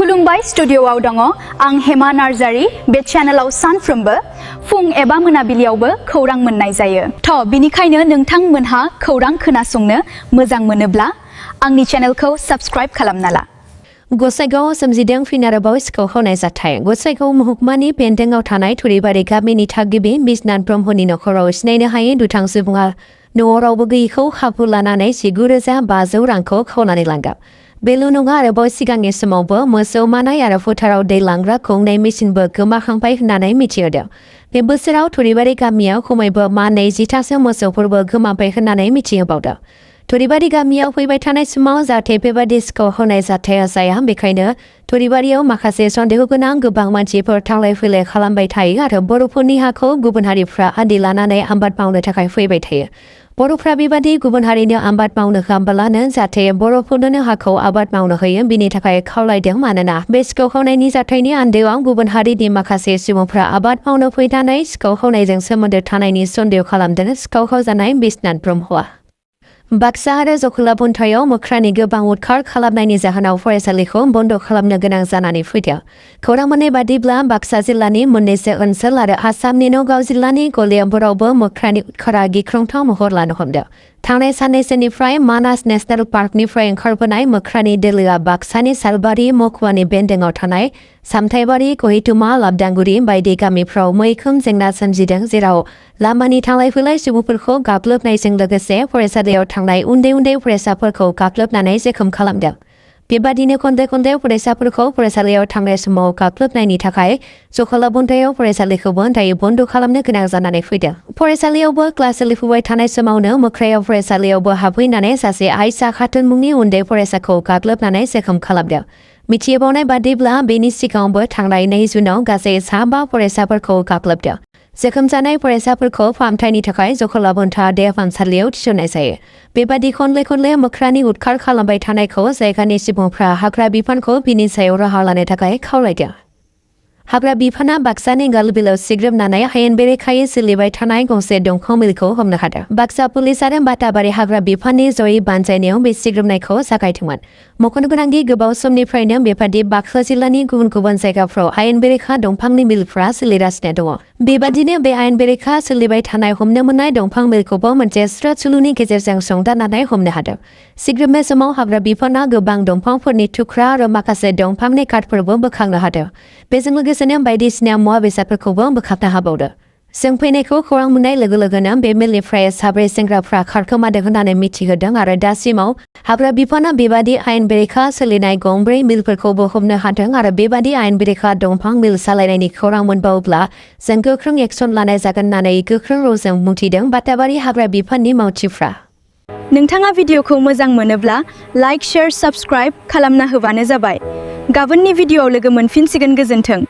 खुलुमबाय स्टुडिय'आव दङ आं हेमा नार्जारी बे चेनेलाव सानफ्रोमबो फुं एबा मोनाबिलियावबो खौरां मोननाय जायो। बिनिखायनो नोंथांमोनहा खौरां खोनासंनो मोजां मोनोब्ला आंनि चेनेलखौ साबस्क्राइब खालामना ला। गसाइगावआव सोमजिदों फिन आरोबाव सिखाव खावनाय जाथाय। गसाइगाव महकुमानि बेन्दोंआव थानाय थुरिबारि गामिनि थागिबि बिश्वनाथ ब्रह्मनि नखराव सिनायनो हायै दुथां सुबुङा न'आव रावबो गैयैखौ खाबु लानानै 19,500 रांखौ खावनानै लांदों। बेल' नङा, आरोबाव सिगांनि समावबो मोसौ मानाय आरो फोथाराव दै लांग्रा गंनै मेसिनबो गोमाखांबाय होननानै मिथिहोदों। बे बोसोराव थुरिबारि गामियाव खमैबो 20तासो मोसौफोरबो गोमाबाय होननानै मिथिहोबावदों। थुरिबारि गामियाव फैबाय थानाय समाव जाहाथे बेबादि सिखाव खावनाय जाथाया जाया, बेखायनो थुरिबारियाव माखासे सन्देह गोनां गोबां मानसिफोर थांलाय फैलाय खालामबाय थायो आरो बर'फोरनि हाखौ गुबुन हारिफ्रा आदि लानानै आबाद मावनो थाखाय फैबाय थायो। बर'फ्रा बेबादि गुबुन हारिनो आबाद मावनो होआब्लानो जाहाथे बर'फोरनो हाखौ आबाद मावनो होयो, बिनि थाखाय खावलायदों। मानोना बे सिखाव खावनायनि जाथायनि आन्दोआव गुबुन हारिनि माखासे सुबुंफ्रा आबाद मावनो फैनानै सिखाव खावनायजों सोमोन्दो थानायनि सन्देह खालामदों सिखाव खावजानाय बिश्वनाथ ब्रह्मआ। बाक्सा आरो जखलाबन्थायाव मोख्रानि गोबां उदखार खालामनायनि जाहोनाव फरायसालिखौ बन्द खालामनो गोनां जानानै फैदों। खौरां मोननाय बादिब्ला बाक्सा जिल्लानि मोननैसो ओनसोल आरो आसामनि नगाव जिल्लानि गलियाबोरावबो मोख्रानि उदखारा गिख्रंथाव महर लानो हमदों। थांनाय साननैसोनिफ्राय मानास नेशनेल पार्कनिफ्राय ओंखारबोनाय मोख्रानि दोलोआ बाक्सानि सालबारि महकुमानि बेन्दोंआव थानाय सामथाइबारि, गहिथुमा, लाबदांगुरि बायदि गामिफ्राव मैखोम जेंना सोमजिदों, जेराव लामानि थांलाय फैलाय सुबुंफोरखौ गाग्लोबनायजों लोगोसे फरायसालियाव थांनाय उन्दै उन्दै फरायसाफोरखौ गाग्लोबनानै जोखोम खालामदों। बेबादिनो खनले खनले फरायसाफोरखौ फरायसालियाव थांनाय समाव गाग्लोबनायनि थाखाय जखलाबन्थायाव फरायसालिखौबो दायो बन्द खालामनो गोनां जानानै फैदों। फरायसालियावबो क्लास सोलिफुबाय थानाय समावनो मोख्राया फरायसालियावबो हाबफैनानै सासे आइसा खातुन मुंनि उन्दै फरायसाखौ गाग्लोबनानै जोखोम खालामदों। मिथिबावनाय बादिब्ला बेनि सिगाङावबो थांनाय 2 जुनाव गासै 5 फरायसाफोरखौ गाग्लोबदों। जोखोम जानाय फरायसाफोरखौ फाहामथायनि थाखाय जखलाबन्था देहा फाहामसालियाव थिसननाय जायो। बेबादि खनले खनले मोख्रानि उदखार खालामबाय थानायखौ जायगानि सुबुंफ्रा हाग्रा बिफानखौ बिनि सायाव राहा लानो थाखाय खावलायदों। हाग्रा बिफाना बाक्सानि गालबिलाव सिग्रोमनानै हायेन बेरेखायै सोलिबाय थानाय गंसे दंफां मिलखौ हमनो हादों। बाक्सा पुलिस आरो बाटाबारि हाग्रा बिफाननि जयै बानजायनायाव बे सिग्रोमनायखौ जागायदोंमोन। मख'नो गोनांदि गोबाव समनिफ्रायनो बेबादि बाक्सा जिल्लानि गुबुन गुबुन जायगाफ्राव हायेन बेरेखा दंफांनि मिलफ्रा सोलिगासिनो दङ। बेबादिनो बे आयेन बेरेखा सोलिबाय थानाय हमनो मोननाय दंफां मिलखौबो मोनसे स्रोद सुलुनि गेजेरजों संदाननानै हमनो हादों। सिग्रोमनाय समाव हाग्रा बिफाना गोबां दंफांफोरनि थुख्रा आरो माखासे दंफांनि काटफोरबो बोखांनो हादों। बेजों लोगोसेनो बायदिसिना मुवा बेसादफोरखौबो बोखारनो हाबावदों। जों फैनायखौ खौरां मोननाय लोगो लोगोनो बे मिलनिफ्राय 7 सेंग्राफ्रा खारखोमादों होननानै मिथिहोदों आरो दासिमाव हाग्रा बिफाना बेबादि आयेन बेरेखा सोलिनाय गंब्रै मिलफोरखौबो हमनो हादों आरो बेबादि आयेन बेरेखा दंफां मिल सालायनायनि खौरां मोनबावोब्ला जों गोख्रों एक्सन लानाय जागोन होननानै गोख्रों रावजों बुंथिदों बाटाबारि हाग्रा बिफाननि मावथिफ्रा। नोंथाङा भिडिअखौ मोजां मोनोब्ला लाइक, शेयार, साबस्क्राइब खालामना होबानो जाबाय। गाबोननि भिडिअआव लोगो मोनफिनसिगोन। गोजोन्थों।